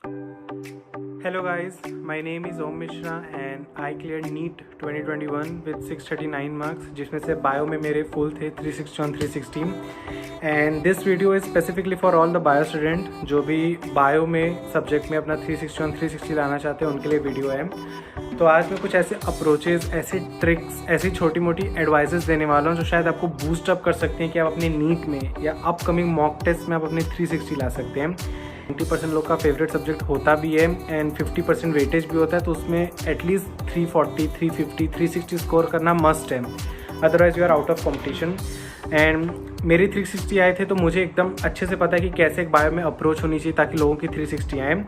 Hello guys, my name is Om Mishra and I cleared NEET 2021 with 639 marks जिसमें से bio में मेरे full थे 360 on 316 and this video is specifically for all the bio student जो भी bio में subject में अपना 360 on 360 लाना चाहते हैं उनके लिए वीडियो है। तो आज मैं कुछ ऐसे अप्रोचेस, ऐसे ट्रिक्स, ऐसी छोटी मोटी एडवाइजेस देने वाला हूँ जो शायद आपको बूस्ट अप कर सकते हैं कि आप अपने नीट में या अपकमिंग मॉक टेस्ट में आप अपने 360 ला सकते हैं। 90% लोग का फेवरेट सब्जेक्ट होता भी है एंड 50% वेटेज भी होता है, तो उसमें एटलीस्ट 340, 350, 360 स्कोर करना मस्ट है, otherwise you are out of competition. And मेरे 360 आए थे तो मुझे एकदम अच्छे से पता है कि कैसे एक बायो में अप्रोच होनी चाहिए ताकि लोगों की 360 आए।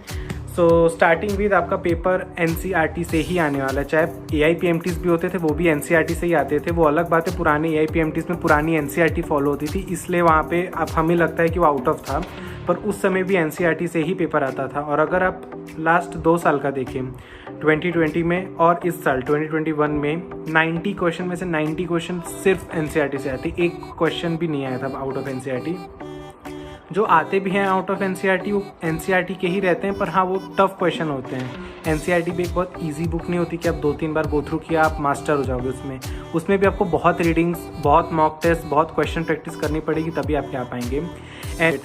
सो स्टार्टिंग विद आपका पेपर एनसीईआरटी से ही आने वाला है। चाहे एआईपीएमटीज भी होते थे वो भी एनसीईआरटी से ही आते थे। वो अलग बात है, पुराने एआईपीएमटीज में पुरानी एनसीईआरटी फॉलो होती थी, इसलिए वहाँ पे अब हमें लगता है कि वो आउट ऑफ था, पर उस समय भी एनसीईआरटी से ही पेपर आता था। और अगर आप लास्ट 2 साल का देखें 2020 में और इस साल 2021 में 90 क्वेश्चन में से 90 क्वेश्चन सिर्फ एनसीईआरटी से आते, एक क्वेश्चन भी नहीं आया था आउट ऑफ एनसीईआरटी। जो आते भी हैं आउट ऑफ एनसीईआरटी वो एनसीईआरटी के ही रहते हैं, पर हाँ वो टफ क्वेश्चन होते हैं। एनसीईआरटी भी एक बहुत इजी बुक नहीं होती कि आप 2-3 बार गो थ्रू किया आप मास्टर हो जाओगे उसमें भी आपको बहुत रीडिंग्स, बहुत मॉक टेस्ट, बहुत क्वेश्चन प्रैक्टिस करनी पड़ेगी, तभी आप क्या पाएंगे।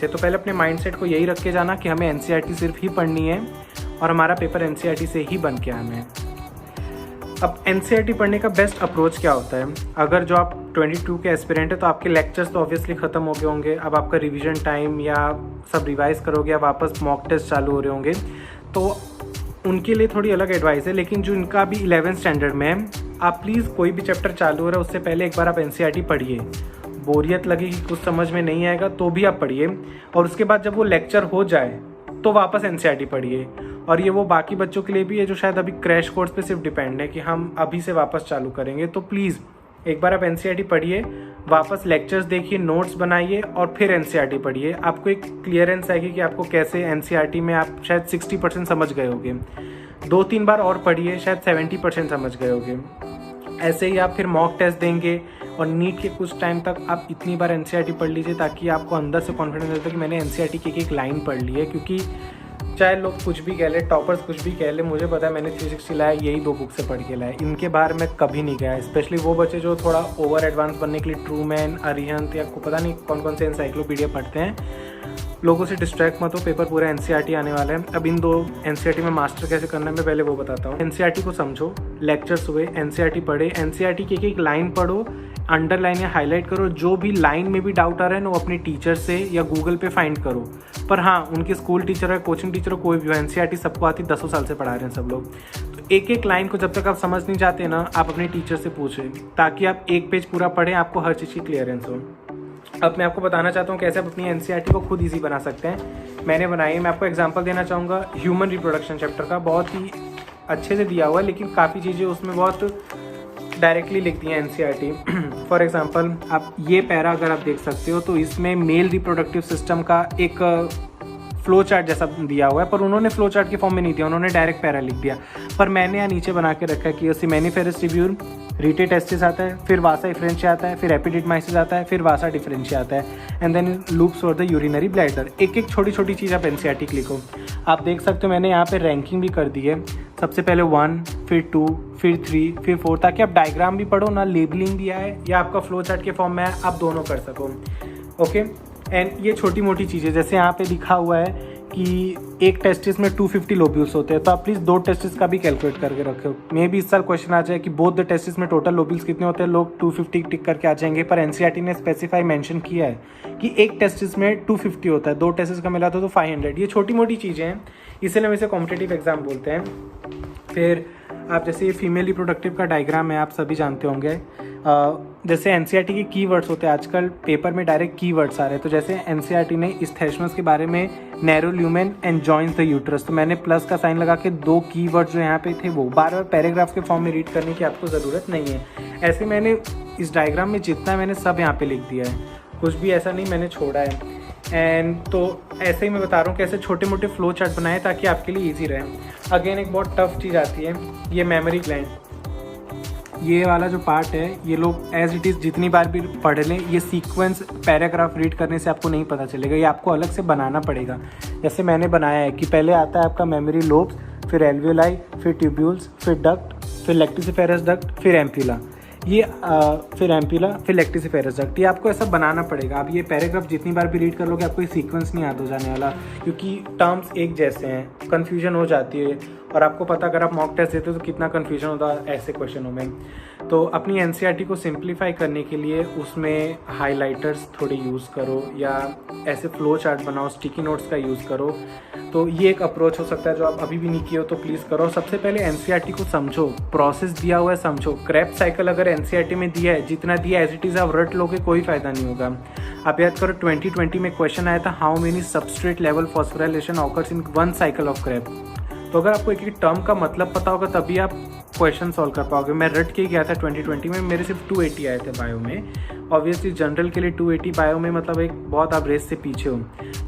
तो पहले अपने माइंडसेट को यही रख के जाना कि हमें एनसीईआरटी सिर्फ ही पढ़नी है और हमारा पेपर एनसीईआरटी से ही बन के आना है। अब एनसीईआरटी पढ़ने का बेस्ट अप्रोच क्या होता है? अगर जो आप 22 के एस्पिरेंट है तो आपके लेक्चर्स तो ऑब्वियसली ख़त्म हो गए होंगे, अब आपका रिवीजन टाइम या सब रिवाइज करोगे या वापस मॉक टेस्ट चालू हो रहे होंगे, तो उनके लिए थोड़ी अलग एडवाइस है। लेकिन जो इनका भी 11th स्टैंडर्ड में है, आप प्लीज़ कोई भी चैप्टर चालू हो रहा है उससे पहले एक बार आप एनसीईआरटी पढ़िए। बोरियत लगे कि कुछ समझ में नहीं आएगा तो भी आप पढ़िए, और उसके बाद जब वो लेक्चर हो जाए तो वापस एनसीईआरटी पढ़िए। और ये वो बाकी बच्चों के लिए भी है जो शायद अभी क्रैश कोर्स पे सिर्फ डिपेंड है कि हम अभी से वापस चालू करेंगे। तो प्लीज़ एक बार आप एनसीईआरटी पढ़िए, वापस लेक्चर्स देखिए, नोट्स बनाइए और फिर एनसीईआरटी पढ़िए। आपको एक क्लियरेंस आएगी कि आपको कैसे एनसीईआरटी में आप शायद 60% समझ गए होगे। 2-3 बार और पढ़िए, शायद 70% समझ गए होगे। ऐसे ही आप फिर मॉक टेस्ट देंगे और नीट के कुछ टाइम तक आप इतनी बार एनसीईआरटी पढ़ लीजिए ताकि आपको अंदर से कॉन्फिडेंस रहता है कि मैंने एनसीईआरटी की एक लाइन पढ़ ली है। क्योंकि चाहे लोग कुछ भी कह ले, टॉपर्स कुछ भी कह ले, मुझे पता है मैंने 360 लाया यही 2 बुक से पढ़ के लाया, इनके बाहर मैं कभी नहीं गया। स्पेशली वो बच्चे जो थोड़ा ओवर एडवांस बनने के लिए ट्रूमैन, अरिहंत या को पता नहीं कौन कौन से एनसाइक्लोपीडिया पढ़ते हैं। लोगों से डिस्ट्रैक्ट मत हो, पेपर पूरा एनसीईआरटी आने वाला है। अब इन 2 एनसीईआरटी में मास्टर कैसे करना है मैं पहले वो बताता हूँ। एनसीईआरटी को समझो, लेक्चर्स हुए, एनसीईआरटी पढ़े, एनसीईआरटी की एक लाइन पढ़ो, अंडरलाइन या हाईलाइट करो। जो भी लाइन में भी डाउट आ रहा है ना वो अपने टीचर से या गूगल पे फाइंड करो। पर हाँ, उनके स्कूल टीचर है, कोचिंग टीचर हो, कोई भी हो, एनसीईआरटी सबको आती, 10 साल से पढ़ा रहे हैं सब लोग। तो एक लाइन को जब तक आप समझ नहीं जाते ना, आप अपने टीचर से पूछें ताकि आप एक पेज पूरा पढ़ें, आपको हर चीज़ की क्लियरेंस हो। अब मैं आपको बताना चाहता हूँ कैसे आप अपनी एनसीईआरटी को खुद ईजी बना सकते हैं। मैंने बनाई, मैं आपको एग्जांपल देना चाहूँगा ह्यूमन रिप्रोडक्शन चैप्टर का। बहुत ही अच्छे से दिया हुआ है, लेकिन काफ़ी चीज़ें उसमें बहुत डायरेक्टली लिख दी हैं एनसीईआरटी। फॉर एग्जांपल आप ये पैरा अगर आप देख सकते हो तो इसमें मेल रिप्रोडक्टिव सिस्टम का एक फ्लो चार्ट जैसा दिया हुआ है, पर उन्होंने फ्लो चार्ट के फॉर्म में नहीं दिया, उन्होंने डायरेक्ट पैरा लिख दिया। पर मैंने यहाँ नीचे बना के रखा है कि सिमेनिफेरस ट्रिब्यूल, रीटे टेस्टिस आता है, फिर वासा इफ्रेंशिया आता है, फिर एपिडिडमाइसिस आता है, फिर वासा डिफरेंशिया आता है, and then loops for the urinary bladder. एक छोटी छोटी चीज़ आप एनसीईआरटी लिखो। आप देख सकते हो मैंने यहाँ पे रैंकिंग भी कर दी है, सबसे पहले 1, फिर 2, फिर 3, फिर 4, ताकि आप डायग्राम भी पढ़ो ना, लेबलिंग भी आए या आपका फ्लो चार्ट के फॉर्म में आए, आप दोनों कर सको। ओके, एंड ये छोटी मोटी चीज़ें जैसे यहाँ पे लिखा हुआ है कि एक टेस्टिस में 250 लोब्यूल्स होते हैं, तो आप प्लीज़ 2 टेस्टिस का भी कैलकुलेट करके रखो। मे भी इस साल क्वेश्चन आ जाए कि बोथ द टेस्टिस में टोटल लोब्यूल्स कितने होते हैं, लोग 250 टिक करके आ जाएंगे। पर एनसीईआरटी ने स्पेसिफाई मेंशन किया है कि एक टेस्टिस में 250 होता है, 2 टेस्टिस का मिला तो 500। ये छोटी मोटी चीज़ें हैं, इसलिए हम इसे कॉम्पिटिटिव एग्जाम बोलते हैं। फिर आप जैसे ये फीमेल रिप्रोडक्टिव का डायग्राम है, आप सभी जानते होंगे। जैसे एनसीईआरटी के कीवर्ड्स होते हैं, आजकल पेपर में डायरेक्ट कीवर्ड्स आ रहे हैं। तो जैसे एनसीईआरटी ने इस्थेस्मस के बारे में narrow lumen and joins the uterus, तो मैंने प्लस का साइन लगा के 2 कीवर्ड्स जो यहाँ पे थे वो बार पैराग्राफ के फॉर्म में रीड करने की आपको ज़रूरत नहीं है। ऐसे मैंने इस डायग्राम में जितना मैंने सब यहाँ पे लिख दिया है, कुछ भी ऐसा नहीं मैंने छोड़ा है। एंड तो ऐसे ही मैं बता रहा हूँ कैसे छोटे मोटे फ्लो चार्ट बनाए ताकि आपके लिए ईजी रहे। अगेन एक बहुत टफ चीज़ आती है, ये मेमोरी ग्लैंड। ये वाला जो पार्ट है ये लोग एज इट इज़ जितनी बार भी पढ़ लें, ये सीक्वेंस पैराग्राफ रीड करने से आपको नहीं पता चलेगा, ये आपको अलग से बनाना पड़ेगा। जैसे मैंने बनाया है कि पहले आता है आपका मेमोरी लोब्स, फिर एल्वियोलाई, फिर ट्यूब्यूल्स, फिर डक्ट, फिर लेक्टिसिफेरस डक्ट, फिर एम्प्यूला, ये फिर एम्प्यूला, फिर लेक्टिसिफेरस डक्ट। ये आपको ऐसा बनाना पड़ेगा। आप ये पैराग्राफ जितनी बार भी रीड कर लोगे आपको ये सीक्वेंस नहीं याद हो जाने वाला, क्योंकि टर्म्स एक जैसे हैं, कन्फ्यूजन हो जाती है। और आपको पता अगर आप मॉक टेस्ट देते हो तो कितना कन्फ्यूजन होता है ऐसे क्वेश्चनों में। तो अपनी एनसीईआरटी को सिंप्लीफाई करने के लिए उसमें हाइलाइटर्स थोड़े यूज़ करो या ऐसे फ्लो चार्ट बनाओ, स्टिकी नोट्स का यूज़ करो। तो ये एक अप्रोच हो सकता है जो आप अभी भी नहीं किए हो तो प्लीज़ करो। सबसे पहले एनसीईआरटी को समझो, प्रोसेस दिया हुआ है समझो। क्रेब्स साइकिल अगर एनसीईआरटी में दिया है, जितना दिया एज इट इज़ आप रट लोगे, कोई फ़ायदा नहीं होगा। आप याद करो 2020 में क्वेश्चन आया था, how many substrate level phosphorylation occurs in one cycle of Krebs. तो अगर आपको एक एक टर्म का मतलब पता होगा तभी आप क्वेश्चन सॉल्व कर पाओगे। मैं रट के गया था 2020 में, मेरे सिर्फ 280 आए थे बायो में। ऑब्वियसली जनरल के लिए 280 बायो में मतलब एक बहुत आप रेस से पीछे हो।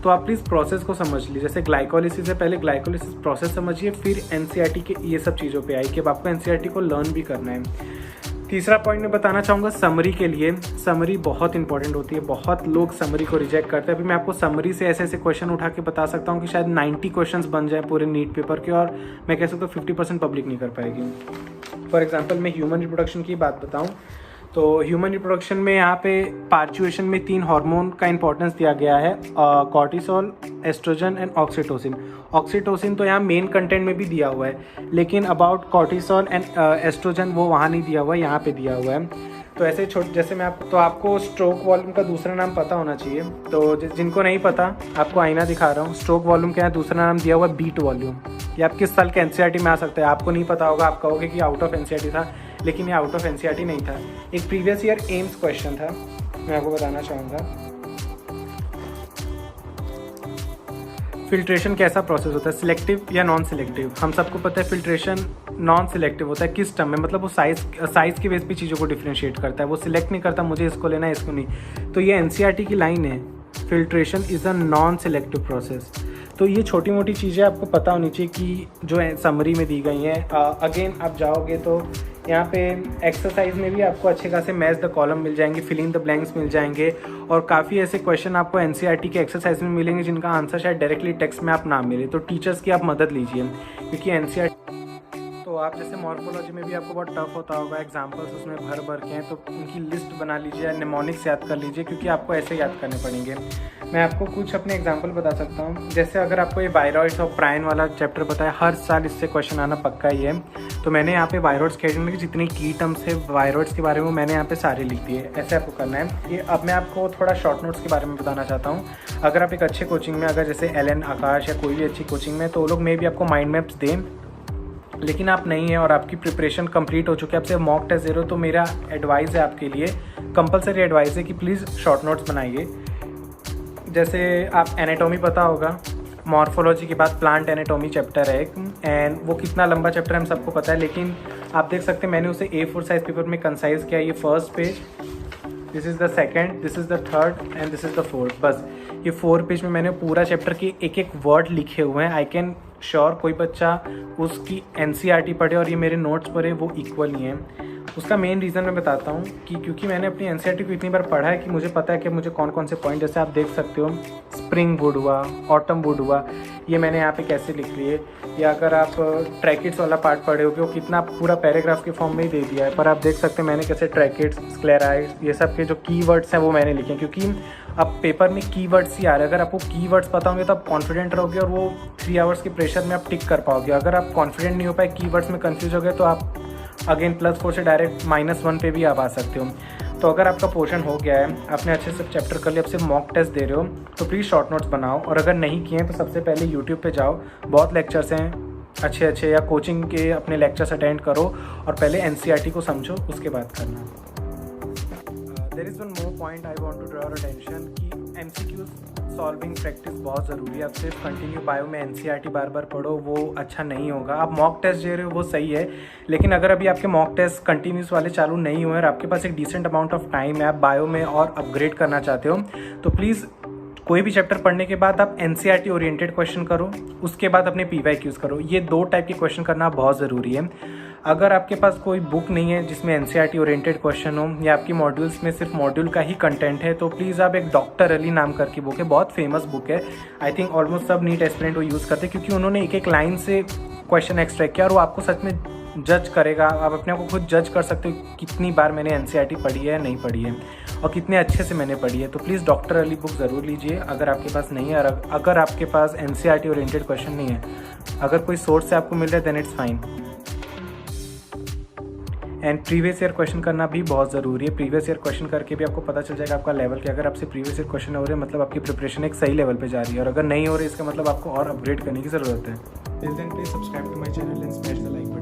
तो आप प्लीज़ प्रोसेस को समझ लीजिए। जैसे ग्लाइकोलिसिस है, पहले ग्लाइकोलिसिस प्रोसेस समझिए, फिर एनसीईआरटी के ये सब चीज़ों पे आई कि अब आपको एनसीईआरटी को लर्न भी करना है। तीसरा पॉइंट मैं बताना चाहूँगा समरी के लिए। समरी बहुत इंपॉर्टेंट होती है, बहुत लोग समरी को रिजेक्ट करते हैं। अभी मैं आपको समरी से ऐसे ऐसे क्वेश्चन उठा के बता सकता हूँ कि शायद 90 क्वेश्चंस बन जाए पूरे नीट पेपर के, और मैं कह सकता हूँ 50% पब्लिक नहीं कर पाएगी। फॉर एग्जाम्पल मैं ह्यूमन रिप्रोडक्शन की बात बताऊँ तो ह्यूमन रिप्रोडक्शन में यहाँ पे पार्चुएशन में 3 हार्मोन का इंपॉर्टेंस दिया गया है, cortisol, estrogen and oxytocin. Oxytocin तो यहाँ मेन कंटेंट में भी दिया हुआ है, लेकिन अबाउट कॉर्टिसोल एंड एस्ट्रोजन वो वहाँ नहीं दिया हुआ है, यहाँ पे दिया हुआ है। तो ऐसे जैसे मैं आपको स्ट्रोक वॉल्यूम का दूसरा नाम पता होना चाहिए। तो जिनको नहीं पता आपको आईना दिखा रहा हूँ, स्ट्रोक वॉल्यूम का यहाँ दूसरा नाम दिया हुआ है बीट वॉल्यूम। ये आप किस साल के एनसीईआरटी में आ सकता है, आपको नहीं पता होगा, आप कहोगे कि आउट ऑफ एनसीईआरटी था, लेकिन ये आउट ऑफ एनसीईआरटी नहीं था। एक प्रीवियस ईयर एम्स क्वेश्चन था, मैं आपको बताना चाहूँगा। फिल्ट्रेशन कैसा प्रोसेस होता है, सिलेक्टिव या नॉन सिलेक्टिव। हम सबको पता है फिल्ट्रेशन नॉन सिलेक्टिव होता है। किस टर्म में, मतलब वो साइज़ के बेस पे चीज़ों को डिफ्रेंशिएट करता है, वो सिलेक्ट नहीं करता मुझे इसको लेना है इसको नहीं। तो ये एनसीईआरटी की लाइन है, filtration is a non selective process. तो ये छोटी मोटी चीज़ें आपको पता होनी चाहिए कि जो समरी में दी गई हैं। अगेन आप जाओगे तो यहाँ पे एक्सरसाइज में भी आपको अच्छे खासे मैच द कॉलम मिल जाएंगे, फिल इन द ब्लैंक्स मिल जाएंगे, और काफ़ी ऐसे क्वेश्चन आपको एनसीईआरटी के एक्सरसाइज में मिलेंगे जिनका आंसर शायद डायरेक्टली टेक्स्ट में आप ना मिले। तो टीचर्स की आप मदद लीजिए, क्योंकि एनसीईआरटी तो आप जैसे मॉर्फोलॉजी में भी आपको बहुत टफ होता होगा, एग्जाम्पल्स उसमें भर के हैं, तो उनकी लिस्ट बना लीजिए, निमोनिक्स याद कर लीजिए, क्योंकि आपको ऐसे याद करने पड़ेंगे। मैं आपको कुछ अपने एग्जांपल बता सकता हूँ। जैसे अगर आपको ये वायरॉइड्स और प्राइन वाला चैप्टर पता है, हर साल इससे क्वेश्चन आना पक्का ही है। तो मैंने यहाँ पे वायरॉइड्स कैटेगरी की जितनी की टर्म्स है वायरॉइड्स के बारे में मैंने यहाँ पे सारे लिख दिए। ऐसे आपको करना है। ये अब मैं आपको थोड़ा शॉर्ट नोट्स के बारे में बताना चाहता हूँ। अगर आप एक अच्छे कोचिंग में, अगर जैसे LN आकाश या कोई भी अच्छी कोचिंग में, तो वो लोग मे भी आपको माइंड मैप्स दें, लेकिन आप नहीं हैं और आपकी प्रिपरेशन कंप्लीट हो चुकी है, आपसे मॉक टेस्ट दे रहे हो, तो मेरा एडवाइस है आपके लिए, कंपलसरी एडवाइस है कि प्लीज़ शॉर्ट नोट्स बनाइए। जैसे आप एनाटॉमी पता होगा, मॉर्फोलॉजी के बाद प्लांट एनाटॉमी चैप्टर है एक, एंड वो कितना लंबा चैप्टर है हम सबको पता है, लेकिन आप देख सकते हैं मैंने उसे A4 साइज पेपर में कंसाइज किया। ये first page, this is the second, this is the third and this is the fourth. बस ये 4 पेज में मैंने पूरा चैप्टर के एक एक वर्ड लिखे हुए हैं। आई कैन श्योर कोई बच्चा उसकी एनसीईआरटी पढ़े और ये मेरे नोट्स पढ़े, वो इक्वल ही हैं। उसका मेन रीज़न मैं बताता हूँ कि क्योंकि मैंने अपनी एनसीईआरटी को इतनी बार पढ़ा है कि मुझे पता है कि मुझे कौन कौन से पॉइंट, जैसे आप देख सकते हो स्प्रिंग वुड हुआ, ऑटम वुड हुआ, ये मैंने यहाँ पे कैसे लिख लिए। या अगर आप ट्रैकिड्स वाला पार्ट पढ़े होगे, वो कितना पूरा पैराग्राफ के फॉर्म में ही दे दिया है, पर आप देख सकते हैं मैंने कैसे ट्रैकिड्स, स्क्लेराइड्स, ये सब के जो कीवर्ड्स हैं वो मैंने लिखे हैं, क्योंकि अब पेपर में कीवर्ड्स ही आ रहे हैं। अगर आपको कीवर्ड्स पता होंगे तो आप कॉन्फिडेंट रहोगे और वो 3 आवर्स के प्रेशर में आप टिक कर पाओगे। अगर आप कॉन्फिडेंट नहीं हो पाए, कीवर्ड्स में कंफ्यूज हो गए, तो आप अगेन +4 से डायरेक्ट -1 पे भी आप आ सकते हो। तो अगर आपका पोर्शन हो गया है, आपने अच्छे से चैप्टर कर लिया, अब सिर्फ मॉक टेस्ट दे रहे हो, तो प्लीज़ शॉर्ट नोट्स बनाओ। और अगर नहीं किए तो सबसे पहले यूट्यूब पे जाओ, बहुत लेक्चर्स हैं अच्छे अच्छे, या कोचिंग के अपने लेक्चर्स अटेंड करो और पहले एनसीईआरटी को समझो, उसके बाद करना। There is one more point I want to draw your attention कि एमसीक्यूज सॉल्विंग प्रैक्टिस बहुत ज़रूरी है। अब सिर्फ कंटिन्यू बायो में एनसीईआरटी बार बार पढ़ो, वो अच्छा नहीं होगा। आप मॉक टेस्ट दे रहे हो वो सही है, लेकिन अगर अभी आपके मॉक टेस्ट कंटिन्यूस वाले चालू नहीं हुए और आपके पास एक डिसेंट अमाउंट ऑफ टाइम है, आप बायो में और अपग्रेड करना चाहते हो, तो प्लीज़ कोई भी चैप्टर पढ़ने के बाद आप NCERT ओरिएंटेड क्वेश्चन करो, उसके बाद अपने PYQs करो। ये 2 टाइप के क्वेश्चन करना बहुत ज़रूरी है। अगर आपके पास कोई बुक नहीं है जिसमें NCERT ओरिएंटेड क्वेश्चन हो, या आपकी मॉड्यूल्स में सिर्फ मॉड्यूल का ही कंटेंट है, तो प्लीज़ आप एक डॉक्टर अली नाम करके बुक है, बहुत फेमस बुक है। आई थिंक ऑलमोस्ट सब नीट एस्पिरेंट वो यूज़ करते हैं, क्योंकि उन्होंने एक एक लाइन से क्वेश्चन एक्सट्रैक्ट किया और वो आपको सच में जज करेगा। आप अपने आप को खुद जज कर सकते हो कितनी बार मैंने NCERT पढ़ी है या नहीं पढ़ी है, और कितने अच्छे से मैंने पढ़ी है। तो प्लीज़ डॉक्टर अली बुक ज़रूर लीजिए अगर आपके पास नहीं है। और अगर आपके पास NCERT ओरिएंटेड क्वेश्चन नहीं है, अगर कोई सोर्स से आपको मिल रहा है, then it's fine. And previous year question करना भी बहुत ज़रूरी है। प्रीवियस ईयर क्वेश्चन करके भी आपको पता चल जाएगा आपका लेवल क्या। अगर आपसे प्रीवियस ईयर क्वेश्चन हो रहे हैं, मतलब आपकी प्रिपरेशन एक सही लेवल पे जा रही है, और अगर नहीं हो रही, इसका मतलब आपको और अपग्रेड करने की ज़रूरत है। Till then please subscribe to my channel and smash the like button.